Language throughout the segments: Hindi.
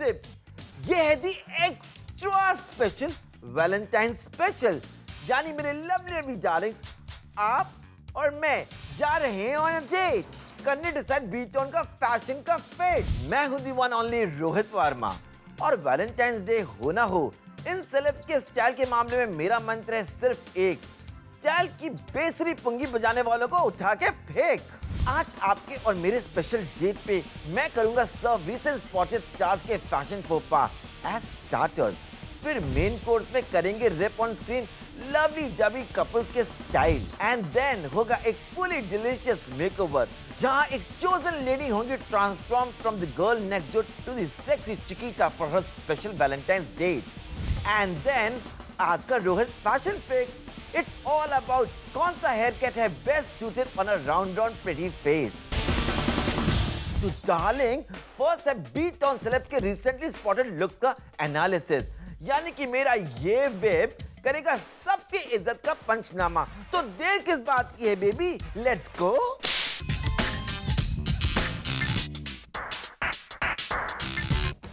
एक्सक्लूसिव। ये है दी एक्स्ट्रा स्पेशल वैलेंटाइन स्पेशल, यानी मेरे लवली डार्लिंग्स, आप और मैं जा रहे हैं ऑन अ डेट करने डिसाइड बीटॉन का फैशन का फेट। मैं हूं दी वन ओनली रोहित वर्मा, और वैलेंटाइंस डे हो ना हो, इन सेलेब्स के स्टाइल के मामले में मेरा मंत्र है सिर्फ एक, स्टाइल की बेसुरी पुंगी बजाने वालों को उठा के फेंक। आज आपके और मेरे स्पेशल डेट पे मैं करूंगा सर्व रीसेंट स्पॉटेड स्टार्स के फैशन फोपा एज स्टार्टर। फिर मेन कोर्स में करेंगे rip on screen lovely dubby couples के स्टाइल, एंड देन होगा एक फुली डिलीशियस मेकओवर जहां एक चोजन लेडी होंगी transform from the girl next door to the sexy chiquita for her special Valentine's date. And then आज का Rohit fashion fix, it's all about कौन सा हेयर कट है best suited on a round on pretty face. तो डार्लिंग, फर्स्ट है बीट ऑन सेलेब्स के रिसेंटली स्पॉटेड लुक्स का एनालिसिस, यानी कि मेरा ये वेब करेगा सबकी इज्जत का पंचनामा। तो देर किस बात की है बेबी, लेट्स गो।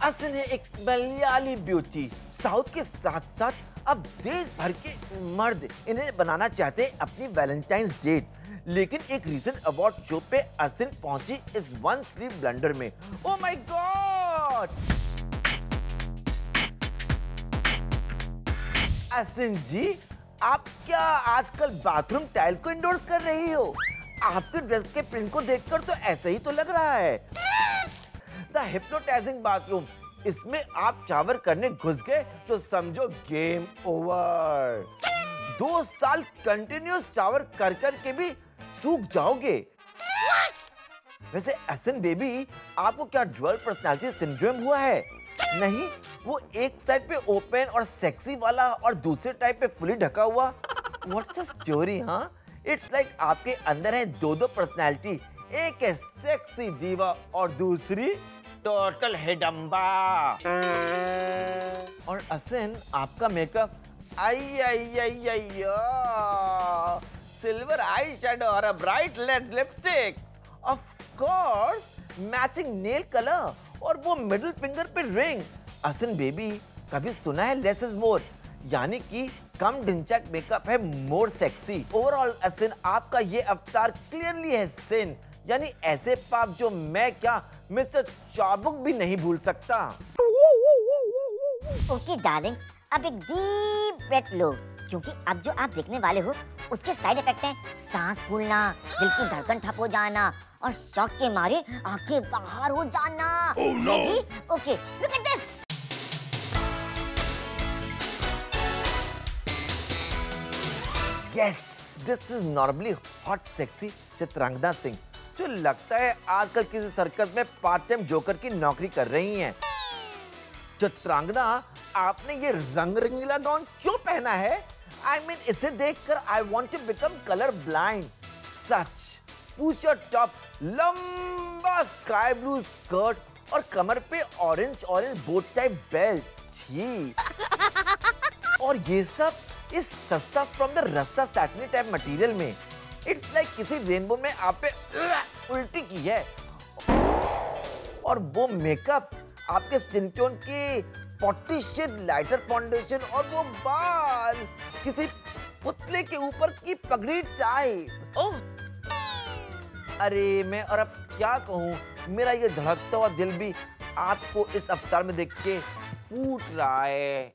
असिन है एक मलयाली ब्यूटी, साउथ के साथ साथ अब देश भर के मर्द इन्हें बनाना चाहते हैं अपनी वैलेंटाइंस डेट, लेकिन एक रीसेंट अवार्ड शो पे असिन पहुंची इस वन स्लीव ब्लंडर में। Oh my God! असिन जी, आप क्या आजकल बाथरूम टाइल्स को इंडोर्स कर रही हो? आपके ड्रेस के प्रिंट को देखकर तो ऐसे ही तो लग रहा है। द हिप्नोटाइजिंग बाथरूम, इसमें आप शावर करने घुस गए तो समझो गेम ओवर। 2 साल कंटिन्यूस शावर कर के भी सूख जाओगे। वैसे असिन बेबी, आपको क्या ड्यूअल पर्सनालिटी सिंड्रोम हुआ है? नहीं, वो एक साइड पे ओपन और सेक्सी वाला और दूसरे टाइप पे फुली ढका हुआ। What's the story? हाँ, इट्स लाइक आपके अंदर है 2 पर्सनालिटी, एक है सेक्सी दीवा और दूसरी टोटल हिडम्बा। और असिन, आपका मेकअप सिल्वर आई शैडो और a bright red lipstick, of course matching nail colour और वो मिडिल फिंगर पे रिंग। असिन बेबी, कभी सुना है लेस इज मोर, यानी कि कम ढिंचैक मेकअप है मोर सेक्सी। ओवरऑल असिन, आपका ये अवतार क्लियरली है सिन, यानी ऐसे पाप जो मैं क्या मिस्टर चाबुक भी नहीं भूल सकता। ओके डार्लिंग, अब एक डीप ब्रेथ लो, क्योंकि अब जो आप देखने वाले हो उसके साइड इफेक्ट हैं सांस फूलना, दिल की धड़कन ठप हो जाना और शॉक के मारे आंखें बाहर हो जाना। Ready? Okay, look at this. Yes, this is normally hot sexy Chitrangada Singh, जो लगता है आजकल किसी सर्कस में पार्ट टाइम जोकर की नौकरी कर रही हैं। चित्रांगदा, आपने ये रंग रंगीला गाउन क्यों पहना है? I mean, इसे देखकर I want to become color blind. सच, पूछो टॉप, लंबा स्काई ब्लू स्कर्ट और कमर पे ऑरेंज बोट टाइप बेल्ट, छी। और ये सब इस सस्ता फ्रॉम द रस्ता सैटिनी टाइप मटेरियल में। इट्स लाइक किसी रेनबो में आप पे उल्टी की है। और वो मेकअप, आपके स्किन टोन की 40 शेड लाइटर फाउंडेशन और वो बाल किसी पुतले के ऊपर की पगड़ी टाइप। ओह, अरे मैं और अब क्या कहूँ, मेरा ये धड़कता हुआ दिल भी आपको इस अवतार में देख के फूट रहा है।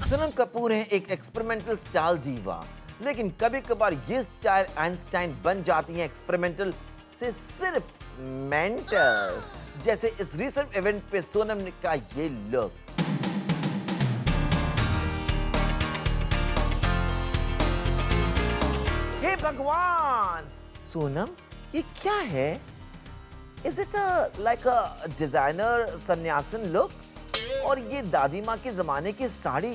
सोनम कपूर है एक एक्सपेरिमेंटल स्टाइल दीवा, लेकिन कभी कभार ये स्टाइल आइंस्टाइन बन जाती है एक्सपेरिमेंटल से सिर्फ मेंटल, जैसे इस रिसेंट इवेंट पे सोनम ने का ये लुक। हे भगवान, सोनम ये क्या है? Is it like a designer sannyasin look? और ये दादी माँ के जमाने की साड़ी,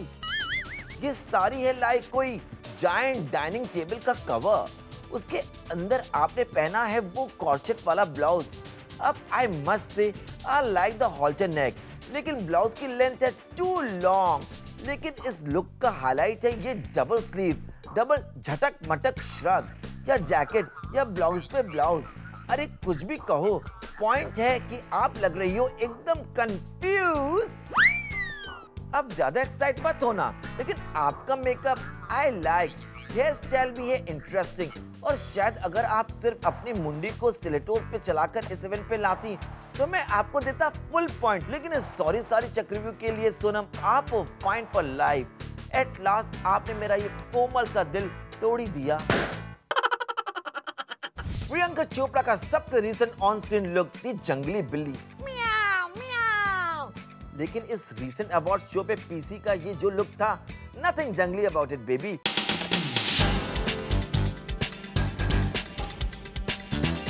ये साड़ी है लाइक कोई जायंट डाइनिंग टेबल का कवर। उसके अंदर आपने पहना है वो कॉर्सेट वाला ब्लाउज। अब आई मस्ट से I like the halter neck, लेकिन ब्लाउज की लेंथ है टू लॉन्ग। लेकिन इस लुक का हाईलाइट है ये डबल स्लीव, डबल झटक मटक श्रग, या जैकेट या ब्लाउज पे ब्लाउज। अरे कुछ भी कहो, पॉइंट है कि आप लग रही हो एकदम कंफ्यूज। अब ज्यादा एक्साइट मत होना, लेकिन आपका makeup I like, hairstyle भी है इंटरेस्टिंग, और शायद अगर आप सिर्फ अपनी मुंडी को स्टिलेटोस पे चलाकर इस इवेंट पे लाती तो मैं आपको देता फुल पॉइंट। लेकिन इस सॉरी सारी चक्रव्यूह के लिए सोनम, आप fine for life. At last आपने मेरा ये कोमल सा दिल तोड़ ही दिया। प्रियंका चोपड़ा का सबसे रीसेंट ऑन स्क्रीन लुक थी जंगली बिल्ली, म्याऊ म्याऊ। लेकिन इस रीसेंट अवार्ड शो पे पीसी का ये जो लुक था, नथिंग जंगली अबाउट इट बेबी।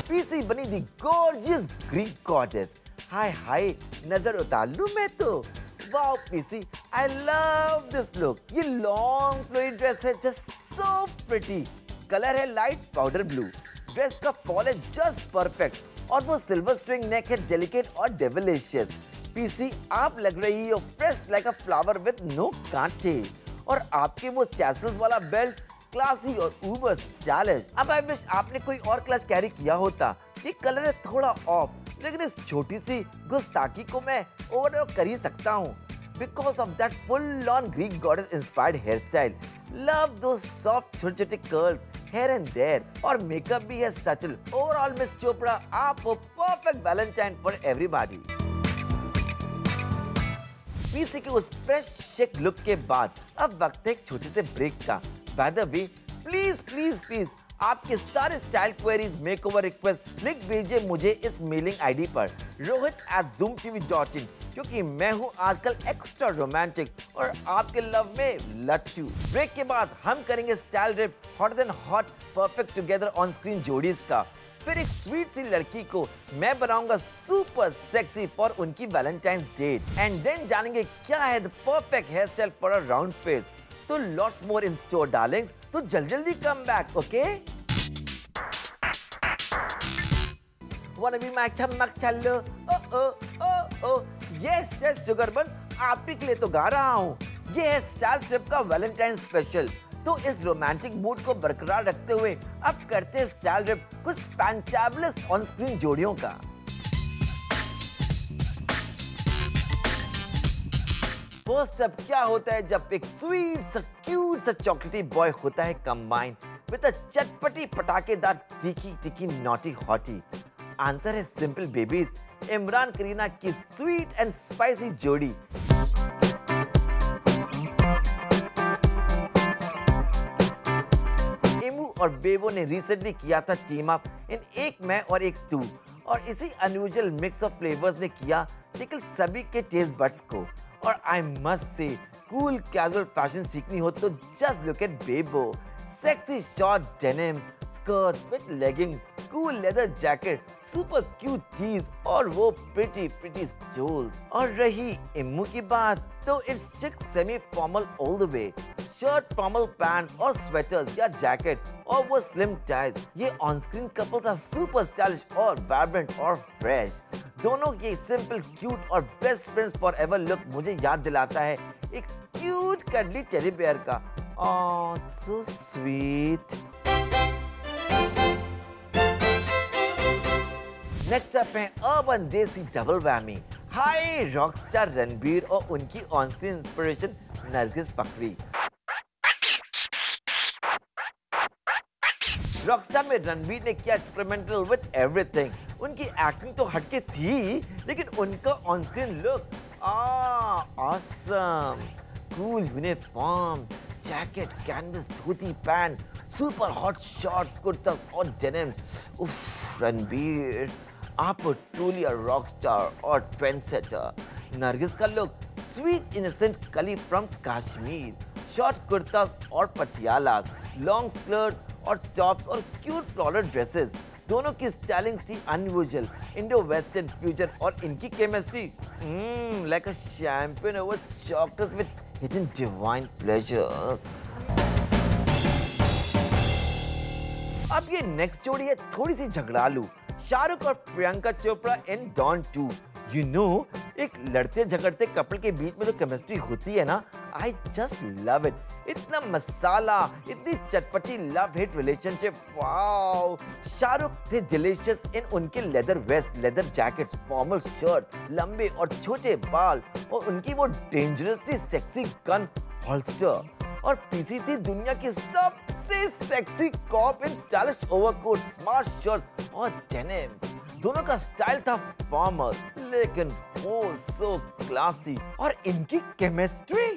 पीसी बनी दी गॉर्जियस ग्रीक गॉडेस। हाय हाय, नजर उतार लूं मैं तो। Wow PC, I love this look. ये लॉन्ग फ्लोई ड्रेस है, जस्ट सो प्रिटी। कलर है लाइट पाउडर ब्लू। ड्रेस का फॉल है जस्ट परफेक्ट, और वो सिल्वर स्ट्रिंग नेक है डेलिकेट और डेविलिशियस। पीसी, आप लग रही हो fresh like a flower with no कांटे, और आपके वो टैसल्स वाला बेल्ट क्लासी और उबर स्टाइलिश। अब आई विश आपने कोई और क्लच कैरी किया होता। ये कलर है थोड़ा ऑफ, लेकिन इस छोटी सी गुस्ताखी को मैं ओवरलुक कर ही सकता हूँ because of that full-on Greek goddess inspired hairstyle. Love those soft छोटे-छोटे curls here and there, और मेकअप भी है subtle. Overall Miss Chopra, आप हो perfect Valentine for everybody. PC के उस फ्रेश शिक लुक के बाद अब वक्त है एक छोटे से ब्रेक का। बाय द वे, प्लीज आपके सारे स्टाइल क्वेरीज, मेकओवर रिक्वेस्ट लिख भेजिए मुझे इस मेलिंग आईडी पर rohit@zoomtv.in, क्योंकि मैं हूँ आजकल एक्स्ट्रा रोमांटिक और आपके लव में लट्टू। ब्रेक के बाद हम करेंगे style rip hotter than hot perfect together on screen जोड़ीज का। फिर एक स्वीट सी लड़की को मैं बनाऊंगा सुपर सेक्सी फॉर उनकी वैलेंटाइंस डेट। एंड देन जानेंगे क्या है the perfect hairstyle for a round face. तो lots more in store darlings, तो जल्दी come back, okay? Wanna be my चमक चलो, ओ यस शुगर बन, आप ही के लिए तो गा रहा हूँ। ये है स्टाइल ट्रिप का वैलेंटाइन स्पेशल। तो इस रोमांटिक मूड को बरकरार रखते हुए अब करते हैं स्टाइल ट्रिप कुछ फैंटाबुलस ऑन स्क्रीन जोड़ियों का। फर्स्ट अप क्या होता है जब एक स्वीट सा क्यूट सा चॉकलेटी बॉय होता है कंबाइन विद अ चटपटी पटाखेदार टिकी नॉटी हॉटी। आंसर है सिंपल बेबीज, इमरान करीना की स्वीट एंड स्पाइसी जोड़ी। इमू और बेबो ने रिसेंटली किया था टीम अप इन एक मैं और एक तू, और इसी अनयूजुअल मिक्स ऑफ फ्लेवर्स ने किया टिकल सभी के टेस्ट बड्स को। और I must say, cool casual fashion सीखनी हो तो just look at Bebo. Sexy short denims, skirts with legging, cool leather jacket, super cute tees और वो प्रिटी स्टोल्स। और रही इम्मू की बात तो इट्स चिक semi formal all the way, shirt, formal pants और स्वेटर्स या जैकेट और वो स्लिम टाइज। ये ऑन स्क्रीन कपल था सुपर स्टाइलिश और वाइब्रेंट और फ्रेश। दोनों के सिंपल क्यूट और best friends for ever look मुझे याद दिलाता है एक क्यूट कडली टेडी बेयर का। Oh, so sweet. Next up है अर्बन देसी डबल वैमी। हाय रॉकस्टार रणबीर और उनकी on screen inspiration Nargis Fakhri. Rockstar में रणबीर ने किया एक्सपेरिमेंटल विद एवरीथिंग। उनकी एक्टिंग तो हटके थी, लेकिन उनका on screen look awesome. Cool uniform, jacket, canvas, dhoti, pant, super hot shorts, kurtas और डेनिम्स। उफ, रणबीर आप ट्रूली अ रॉकस्टार और ट्रेंडसेटर। नरगिस का लुक स्वीट इनोसेंट कली फ्रॉम कश्मीर, शॉर्ट कुर्तास और पटियालास, लॉन्ग स्कर्ट्स और टॉप्स और क्यूट फ्लोरल ड्रेसेस। दोनों की स्टाइलिंग थी अनयूजुअल, इंडो वेस्टर्न फ्यूजन, और इनकी chemistry like a champagne over chocolates with hidden divine pleasures. अब ये नेक्स्ट जोड़ी है थोड़ी सी झगड़ालू, शाहरुख और प्रियंका चोपड़ा इन डॉन 2। You know, एक लड़ते झगड़ते कपल के बीच में जो केमिस्ट्री होती है ना, I just love it. इतना मसाला, इतनी चटपटी love hit relationship, wow! Shahrukh थे डिलीशियस इन उनके leather vest, leather jackets, formal shirts, लंबे और छोटे बाल और उनकी वो डेंजरसली सेक्सी गन होल्स्टर। और पीसी थी दुनिया की सबसे sexy cop in stylish overcoat, smart shirt और डेनिम्स। दोनों का स्टाइल था फॉर्मल लेकिन वो सो क्लासी। और इनकी केमिस्ट्री,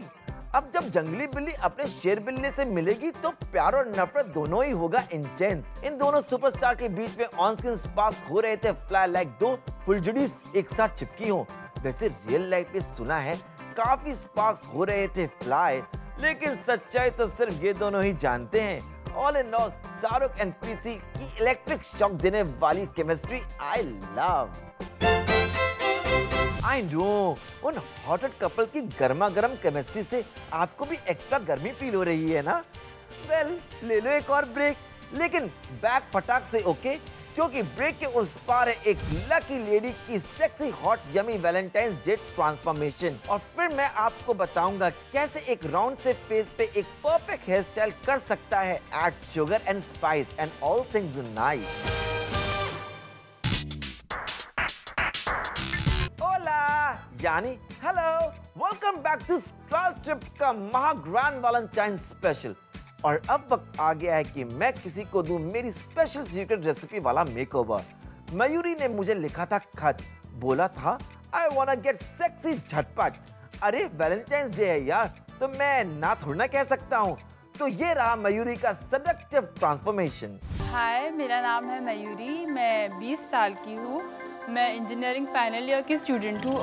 अब जब जंगली बिल्ली अपने शेर बिल्ली से मिलेगी तो प्यार और नफरत दोनों ही होगा इंटेंस। इन दोनों सुपरस्टार के बीच में ऑन स्क्रीन स्पार्क हो रहे थे फ्लाई लाइक दो फुलझड़ी एक साथ चिपकी हो। वैसे रियल लाइफ में सुना है काफी स्पार्क्स हो रहे थे फ्लाई, लेकिन सच्चाई तो सिर्फ ये दोनों ही जानते हैं। All in all Shahrukh and PC की इलेक्ट्रिक शॉक देने वाली chemistry I love. I know, उन हॉटेड कपल की गर्मा गर्म केमिस्ट्री से आपको भी एक्स्ट्रा गर्मी फील हो रही है ना? वेल, ले लो एक और ब्रेक, लेकिन बैक फटाक से ओके, क्योंकि ब्रेक के उस पार है एक लकी लेडी की sexy hot yummy Valentine's day transformation. और फिर मैं आपको बताऊंगा कैसे एक राउंड से फेस पे एक परफेक्ट हेयर स्टाइल कर सकता है add sugar and spice and all things nice. ओला यानी हेलो, वेलकम बैक टू स्ट्राउस ट्रिप का महा ग्रैंड वैलेंटाइन स्पेशल। और अब वक्त आ गया है कि मैं किसी को दूं मेरी स्पेशल सीक्रेट रेसिपी वाला मेकओवर। मयूरी ने मुझे लिखा था खत, बोला था आई वांना गेट सेक्सी झटपट। अरे वैलेंटाइंस डे है यार, तो मैं ना थोड़ा कह सकता हूँ। तो ये रहा मयूरी का सेडक्टिव ट्रांसफॉर्मेशन। हाय, मेरा नाम है मयूरी, मैं 20 साल की हूँ। मैं इंजीनियरिंग फाइनल ईयर की स्टूडेंट हूँ।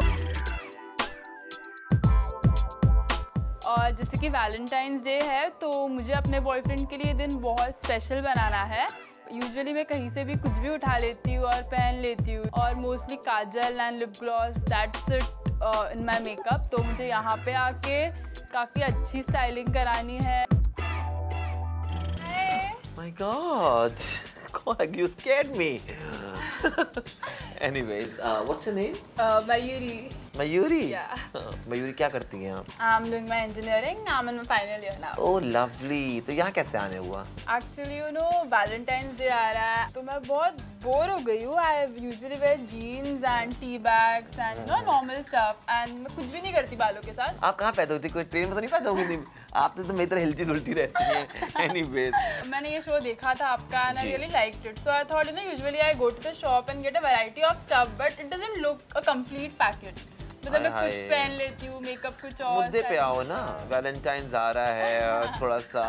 और जैसे कि वैलेंटाइंस डे है तो मुझे अपने बॉयफ्रेंड के लिए दिन बहुत स्पेशल बनाना है। यूजुअली मैं कहीं से भी कुछ भी उठा लेती हूँ और पहन लेती हूँ, और mostly Kajal and lip gloss, that's it in my makeup. तो मुझे यहाँ पे आके काफ़ी अच्छी स्टाइलिंग करानी है। My God, God, you scared me. Anyways, what's your name? Mayuri. Mayuri? Yeah. Mayuri क्या करती हैं आप? I'm doing my engineering. I'm in my final year now. Oh, lovely. तो यहाँ कैसे आने हुआ? Actually, you know, Valentine's Day आ रहा है तो मैं बहुत बोर हो गई हूँ। I usually wear jeans and tea bags and you know normal stuff, and मैं कुछ भी नहीं करती बालों के साथ। आप कहाँ पैदा होती? कोई ट्रेन में तो नहीं पैदा होगी? आप तो मेरी तरह हिलती डुलती रहती हैं। Anyways. मैंने ये शो देखा था आपका and I really liked it. So I thought, you know, usually I go to the shop and get a variety of stuff, but it doesn't look a complete package. मतलब मैं कुछ पहन लेती हूँ, मेकअप कुछ और। मुद्दे पे आओ ना, वैलेंटाइंस आ रहा है और थोड़ा सा।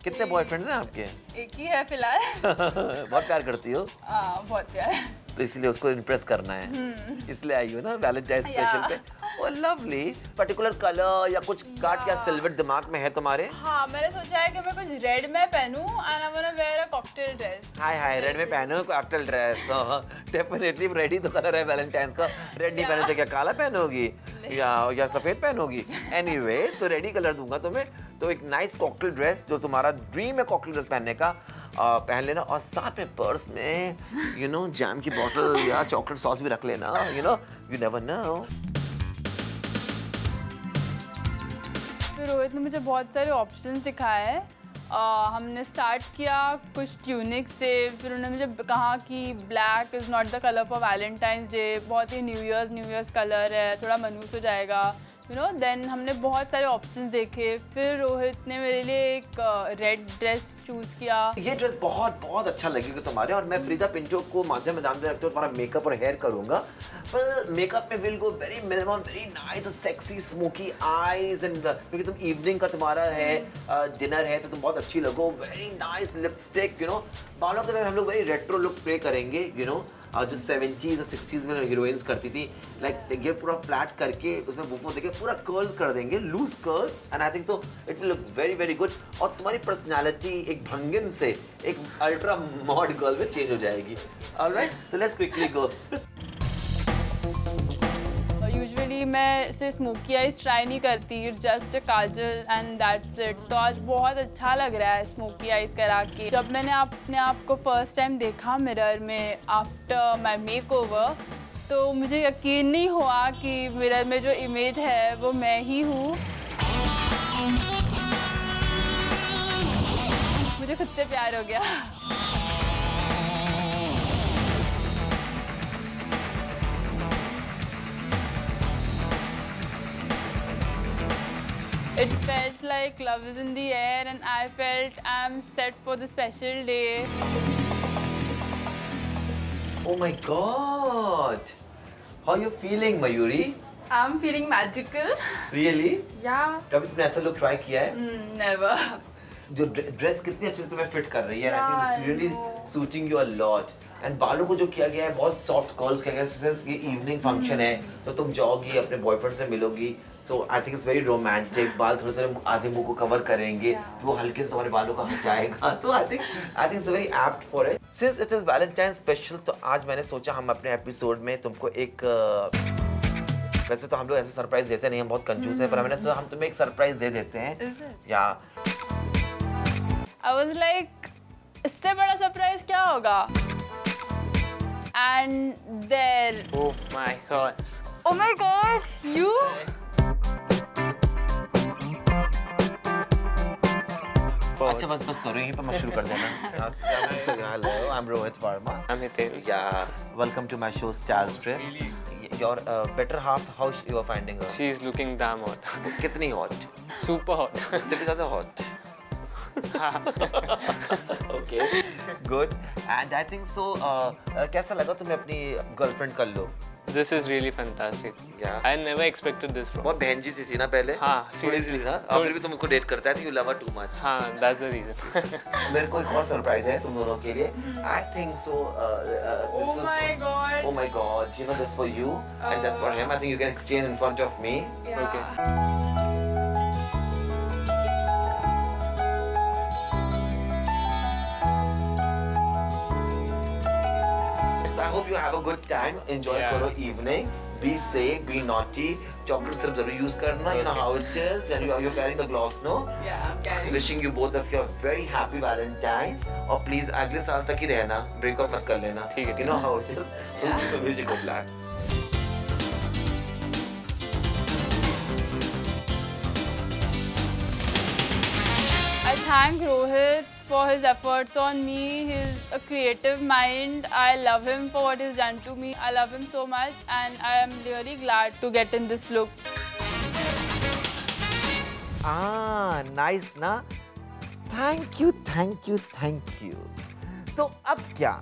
कितने बॉयफ्रेंड्स हैं आपके? एक ही है फिलहाल। बहुत प्यार करती हो? हाँ, बहुत प्यार। तो इसलिए उसको इम्प्रेस करना है, इसलिए आई हो ना वैलेंटाइन स्पेशल पे। Oh lovely. पर्टिकुलर कलर या कुछ काट या सिल्वर दिमाग में है तुम्हारे? हाँ, मैंने सोचा है कि मैं कुछ रेड में पहनूं and I wanna wear a cocktail dress. Hi hi, red में पहनो कॉकटेल ड्रेस। डेफिनेटली रेडी तो कलर है वैलेंटाइंस का। रेड नहीं पहने तो क्या काला पहनोगी या सफेद पहनोगी? एनीवे, तो रेडी कलर दूंगा तुम्हें। तो एक नाइस कॉकटेल ड्रेस जो तुम्हारा ड्रीम है कॉकटेल ड्रेस पहनने का, पहन लेना। और साथ में पर्स में यू नो जैम की बोतल या चॉकलेट सॉस भी रख लेना। You know, you never know. फिर रोहित ने मुझे बहुत सारे ऑप्शंस दिखाए हैं। हमने स्टार्ट किया कुछ ट्यूनिक से, फिर उन्होंने मुझे कहा कि black is not the colour for Valentine's day, बहुत ही न्यू ईयर्स कलर है, थोड़ा मनहूस हो जाएगा, यू नो। देन हमने बहुत सारे ऑप्शंस देखे। फिर रोहित ने मेरे लिए एक रेड ड्रेस चूज़ किया। ये ड्रेस बहुत बहुत अच्छा लगेगा तुम्हारे। और मैं फ्रीदा पिंटो को माध्यम में जानते रखते हो तुम्हारा मेकअप और हेयर करूँगा। पर मेकअप में will go very minimum, very nice, sexy smoky eyes and क्योंकि तुम इवनिंग का तुम्हारा है डिनर है तो तुम बहुत अच्छी लगो। Very nice lipstick, you know. बालों के साथ हम लोग वेरी रेट्रो लुक प्ले करेंगे, यू नो। जो 70s और 60s में हीरोइंस करती थी, लाइक ये पूरा फ्लैट करके उसमें बुफो देके पूरा कर्ल कर देंगे, loose curls, and I think तो it will look very very good. और तुम्हारी पर्सनालिटी एक भंगिन से एक अल्ट्रा मॉड गर्ल में चेंज हो जाएगी। Alright, so let's quickly go. Usually मैं इसे स्मोकी आइज ट्राई नहीं करती, just kajal and that's it. तो आज बहुत अच्छा लग रहा है स्मोकी आइज करा के। जब मैंने अपने आप को फर्स्ट टाइम देखा मिरर में आफ्टर माय मेकओवर, तो मुझे यकीन नहीं हुआ कि मिरर में जो इमेज है वो मैं ही हूँ। मुझे खुद से प्यार हो गया। It felt like love is in the air and I felt I'm set for the special day. Oh my God! How you feeling, Mayuri? I'm feeling magical. Really? Yeah. कभी तुमने ऐसा look try किया है? Never. जो ड्रेस कितनी अच्छे से तुम्हें फिट कर रही है, Yeah, I think it's really suiting you a lot. And बालों को जो किया गया है बहुत सॉफ्ट कर्ल्स किया गया है, सिंस ये इवनिंग फंक्शन है तो तुम जाओगी अपने बॉयफ्रेंड से मिलोगी, so I think it's very romantic. बाल थोड़े थोड़े आधे मुंह को कवर करेंगे, वो हल्के से तुम्हारे बालों का हटाएगा, तो आई think it's very apt for it. Since it is Valentine special, तो आज मैंने सोचा हम अपने एपिसोड में तुमको एक वैसे तो हम लोग ऐसे सरप्राइज देते नहीं, हम बहुत कंजूस हैं, पर मैंने सोचा हम तुम्हें एक सरप्राइज दे देते हैं। या I was like, इससे बड़ा सरप्राइज क्या होगा? And there. Oh my God. Oh my God, you? अच्छा बस करो, यहीं पर मैं शुरू कर देना। Hello, I'm Rohit Verma. I'm Hiten. Yeah, welcome to my show Style Strip. Your better half, how you are finding her? She's looking damn hot. कितनी hot? Super hot. इससे भी ज़्यादा hot. Okay, good. And I think so. कैसा लगा तुम्हें अपनी गर्लफ्रेंड कर लो? This is really fantastic. Yeah. I never expected this from. बहुत बहनजी सी थी ना पहले? हाँ, थोड़ी सी seriously. थी ना? और फिर भी तुम उसको डेट करता है, you love her too much. हाँ, that's the reason. मेरे को एक और सरप्राइज है तुम दोनों के लिए। I think so. Oh my God. Oh my God! You know that's for you and that's for him. I think you can exchange in front of me. Yeah. Okay. I hope you have a good time. Enjoy Yeah. karo evening. Be safe. Be naughty. Chocolate syrup जरूर use करना. You know how it is. And you're carrying the gloss, no? Yeah, I'm carrying. Wishing you both of you a very happy Valentine's. और please अगले साल तक ही रहना. Break up मत कर लेना. ठीक है, You know how it is. So you wish you good luck. I thank Rohit for his efforts on me. He's a creative mind. I love him for what he's done to me. I love him so much and I am really glad to get in this look. Nice ना? Thank you, thank you, thank you. तो अब क्या?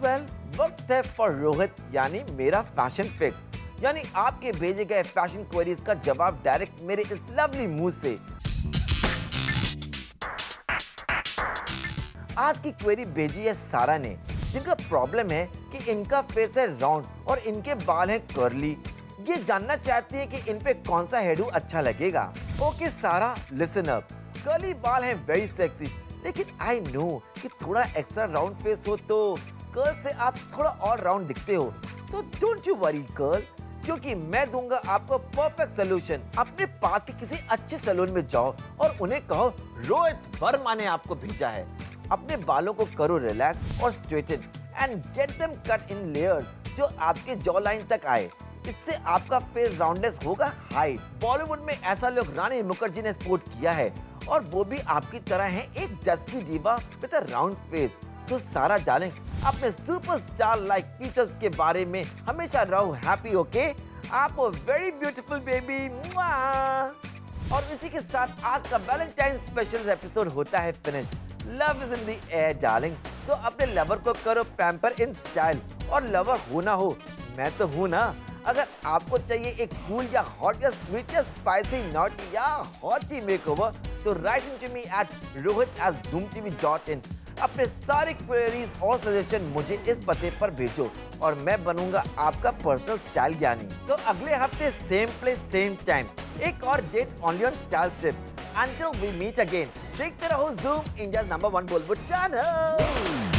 Well, वक्त है for रोहित यानी मेरा फैशन फिक्स, यानी आपके भेजे गए फैशन क्वेरीज का जवाब डायरेक्ट मेरे इस लवली मुंह से। आज की क्वेरी भेजी है सारा ने, जिनका प्रॉब्लम है कि इनका फेस है राउंड और इनके बाल हैं कर्ली। ये जानना चाहती है कि इन पे कौन सा हेयरडू अच्छा लगेगा। ओके सारा, लिसन अप। कर्ली बाल हैं वेरी सेक्सी, लेकिन आई नो कि थोड़ा एक्स्ट्रा राउंड फेस हो तो कर्ल से आप थोड़ा और राउंड दिखते हो। So don't you worry curl, क्योंकि मैं दूंगा आपको परफेक्ट सोल्यूशन। अपने पास के किसी अच्छे सैलून में जाओ और उन्हें कहो रोहित वर्मा ने आपको भेजा है। अपने बालों को करो रिलैक्स और straighten and get them cut in layers जो आपके जॉ लाइन तक आए। इससे आपका फेस राउंडनेस होगा हाई। बॉलीवुड में ऐसा लुक रानी मुखर्जी ने स्पोर्ट किया है और वो भी आपकी तरह है, एक जस्की दीवा विद अ राउंड फेस। तो सारा डार्लिंग, अपने सुपरस्टार लाइक फीचर्स के बारे में हमेशा रहो हैप्पी, ओके? आप वेरी ब्यूटीफुल बेबी। और इसी के साथ आज का वैलेंटाइन स्पेशल एपिसोड होता है finish. Love is in the air darling, तो अपने लवर को करो पैम्पर इन स्टाइल। और लवर हो ना हो, मैं तो हूँ ना। अगर आपको चाहिए एक कूल या हॉट या स्वीट या स्पाइसी नॉटी या हॉटी मेकओवर, तो write in to me at rohit@zoomtv.in। अपने सारे क्वेरीज और सजेशन मुझे इस पते पर भेजो और मैं बनूंगा आपका पर्सनल स्टाइल ज्ञानी। तो अगले हफ्ते सेम प्लेस सेम टाइम एक और date only on style strip. Until we meet again, देखते रहो Zoom, India's #1 Bollywood channel।